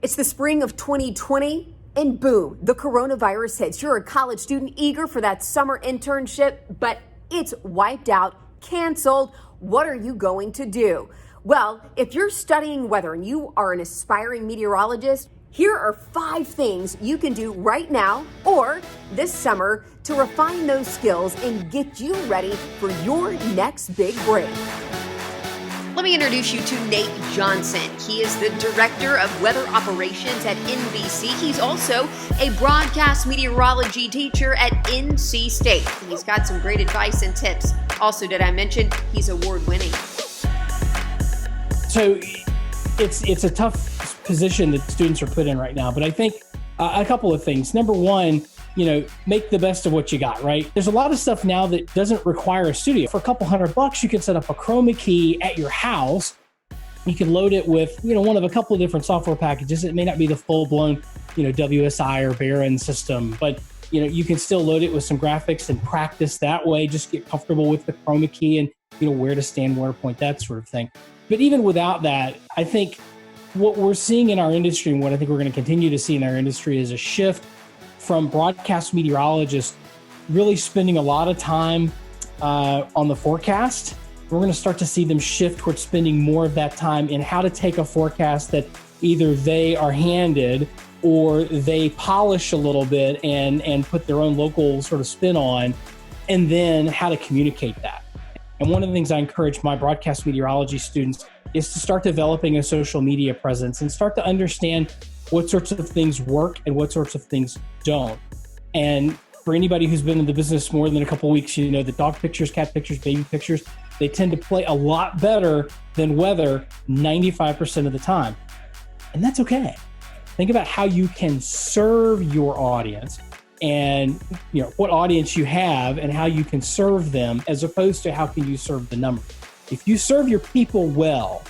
It's the spring of 2020, and boom, the coronavirus hits. You're a college student eager for that summer internship, but it's wiped out, canceled. What are you going to do? Well, if you're studying weather and you are an aspiring meteorologist, here are 5 things you can do right now or this summer to refine those skills and get you ready for your next big break. Let me introduce you to Nate Johnson. He is the Director of Weather Operations at NBC. He's also a broadcast meteorology teacher at NC State. He's got some great advice and tips. Also, did I mention he's award-winning? So it's a tough position that students are put in right now, but I think a couple of things. Number one, make the best of what you got, right? There's a lot of stuff now that doesn't require a studio. For a couple $100, you can set up a chroma key at your house. You can load it with, one of a couple of different software packages. It may not be the full-blown, WSI or Baron system, but you can still load it with some graphics and practice that way. Just get comfortable with the chroma key and where to stand, where to point, that sort of thing. But even without that, I think what we're seeing in our industry and what I think we're going to continue to see in our industry is a shift from broadcast meteorologists really spending a lot of time on the forecast. We're going to start to see them shift towards spending more of that time in how to take a forecast that either they are handed or they polish a little bit and put their own local sort of spin on, and then how to communicate that. And one of the things I encourage my broadcast meteorology students is to start developing a social media presence and start to understand what sorts of things work and what sorts of things don't. And for anybody who's been in the business more than a couple of weeks, the dog pictures, cat pictures, baby pictures, they tend to play a lot better than weather 95% of the time. And that's okay. Think about how you can serve your audience and what audience you have and how you can serve them, as opposed to how can you serve the number. If you serve your people well,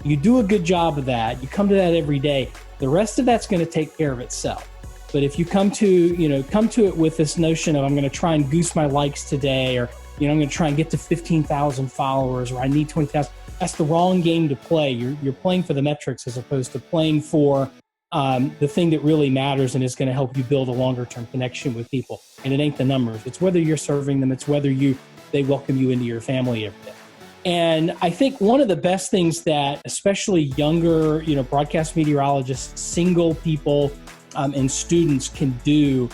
you do a good job of that, you come to that every day, the rest of that's going to take care of itself. But if you come to it with this notion of I'm going to try and goose my likes today, or I'm going to try and get to 15,000 followers, or I need 20,000, that's the wrong game to play. You're playing for the metrics as opposed to playing for the thing that really matters and is going to help you build a longer term connection with people. And it ain't the numbers. It's whether you're serving them. It's whether they welcome you into your family every day. And I think one of the best things that especially younger, broadcast meteorologists, single people, and students can do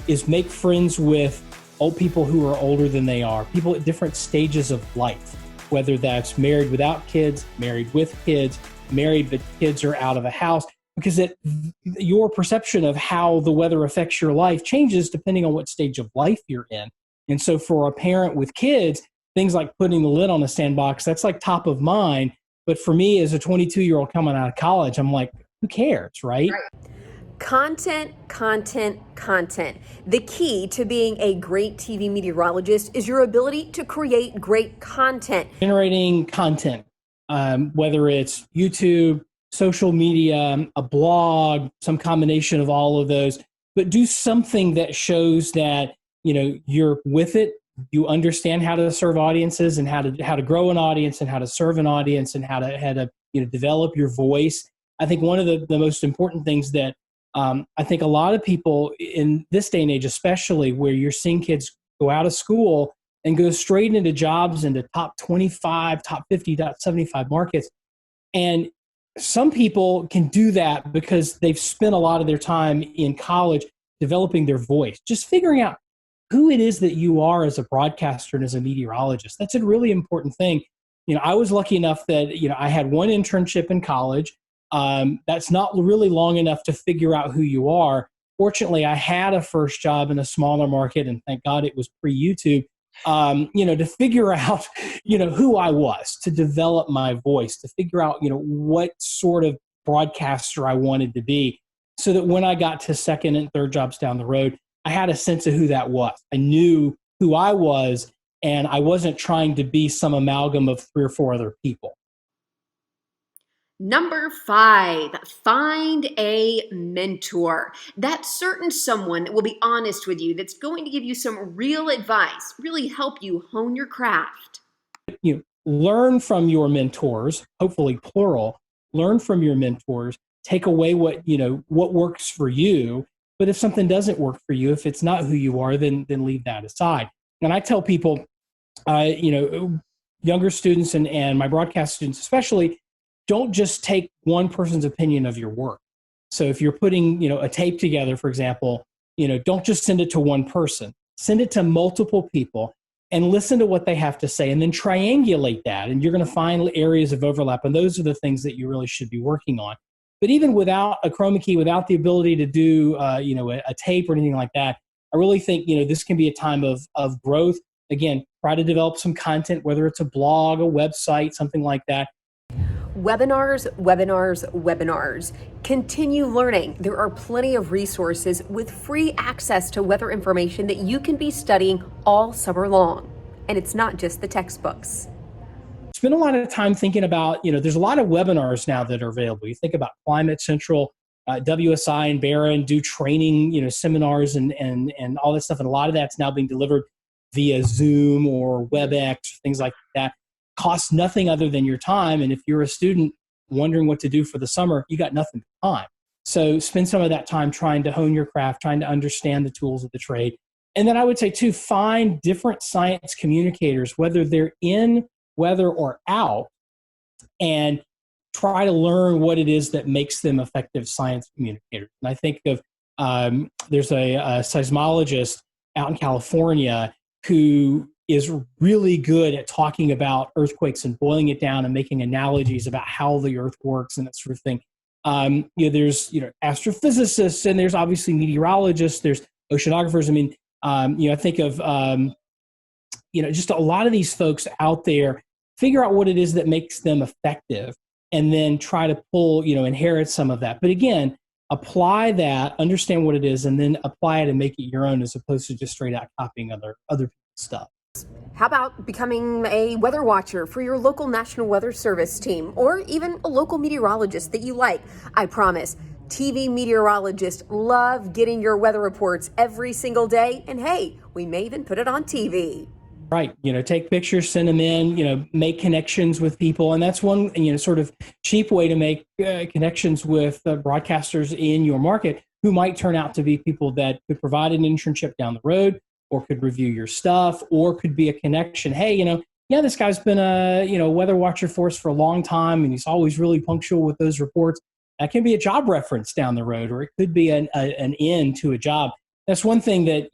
is make friends with old people who are older than they are, people at different stages of life, whether that's married without kids, married with kids, married but kids are out of a house, because your perception of how the weather affects your life changes depending on what stage of life you're in. And so for a parent with kids, things like putting the lid on a sandbox, that's like top of mind. But for me as a 22-year-old coming out of college, I'm like, who cares, right? Content. The key to being a great TV meteorologist is your ability to create great content. Generating content, whether it's YouTube, social media, a blog, some combination of all of those, but do something that shows that, you're with it. You understand how to serve audiences and how to grow an audience and how to serve an audience and how to develop your voice. I think one of the most important things that I think a lot of people in this day and age, especially where you're seeing kids go out of school and go straight into jobs into top 25, top 50, top 75 markets. And some people can do that because they've spent a lot of their time in college developing their voice, just figuring out who it is that you are as a broadcaster and as a meteorologist. That's a really important thing. I was lucky enough that, I had one internship in college. That's not really long enough to figure out who you are. Fortunately, I had a first job in a smaller market, and thank God it was pre-YouTube, to figure out, who I was, to develop my voice, to figure out, what sort of broadcaster I wanted to be, so that when I got to second and third jobs down the road, I had a sense of who that was. I knew who I was, and I wasn't trying to be some amalgam of 3 or 4 other people. Number 5, find a mentor. That certain someone that will be honest with you, that's going to give you some real advice, really help you hone your craft. Learn from your mentors, hopefully plural, learn from your mentors. take away what works for you. But if something doesn't work for you, if it's not who you are, then leave that aside. And I tell people, younger students and my broadcast students especially, don't just take one person's opinion of your work. So if you're putting, a tape together, for example, don't just send it to one person. Send it to multiple people and listen to what they have to say, and then triangulate that. And you're going to find areas of overlap. And those are the things that you really should be working on. But even without a chroma key, without the ability to do, a tape or anything like that, I really think, this can be a time of growth. Again, try to develop some content, whether it's a blog, a website, something like that. Webinars, webinars, webinars. Continue learning. There are plenty of resources with free access to weather information that you can be studying all summer long. And it's not just the textbooks. Spend a lot of time thinking about, there's a lot of webinars now that are available. You think about Climate Central, WSI and Barron do training, seminars and all that stuff. And a lot of that's now being delivered via Zoom or WebEx, things like that. Costs nothing other than your time. And if you're a student wondering what to do for the summer, you got nothing but time. So spend some of that time trying to hone your craft, trying to understand the tools of the trade. And then I would say too, find different science communicators, whether they're in weather or out, and try to learn what it is that makes them effective science communicators. And I think of, there's a seismologist out in California who is really good at talking about earthquakes and boiling it down and making analogies about how the earth works and that sort of thing. There's astrophysicists, and there's obviously meteorologists, there's oceanographers. I mean, I think of just a lot of these folks out there. Figure out what it is that makes them effective, and then try to pull, inherit some of that. But again, apply that, understand what it is, and then apply it and make it your own, as opposed to just straight out copying other people's stuff. How about becoming a weather watcher for your local National Weather Service team, or even a local meteorologist that you like? I promise, TV meteorologists love getting your weather reports every single day. And hey, we may even put it on TV. Right. Take pictures, send them in, make connections with people. And that's one, sort of cheap way to make connections with broadcasters in your market who might turn out to be people that could provide an internship down the road, or could review your stuff, or could be a connection. Hey, this guy's been a, weather watcher for us for a long time, and he's always really punctual with those reports. That can be a job reference down the road, or it could be an end to a job. That's one thing that,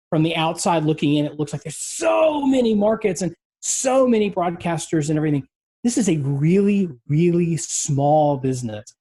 from the outside looking in, it looks like there's so many markets and so many broadcasters and everything. This is a really, really small business.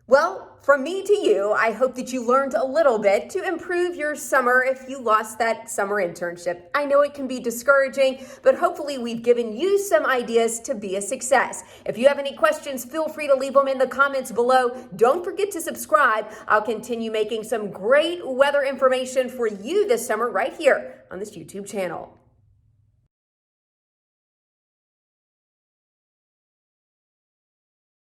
Well, from me to you, I hope that you learned a little bit to improve your summer if you lost that summer internship. I know it can be discouraging, but hopefully we've given you some ideas to be a success. If you have any questions, feel free to leave them in the comments below. Don't forget to subscribe. I'll continue making some great weather information for you this summer right here on this YouTube channel.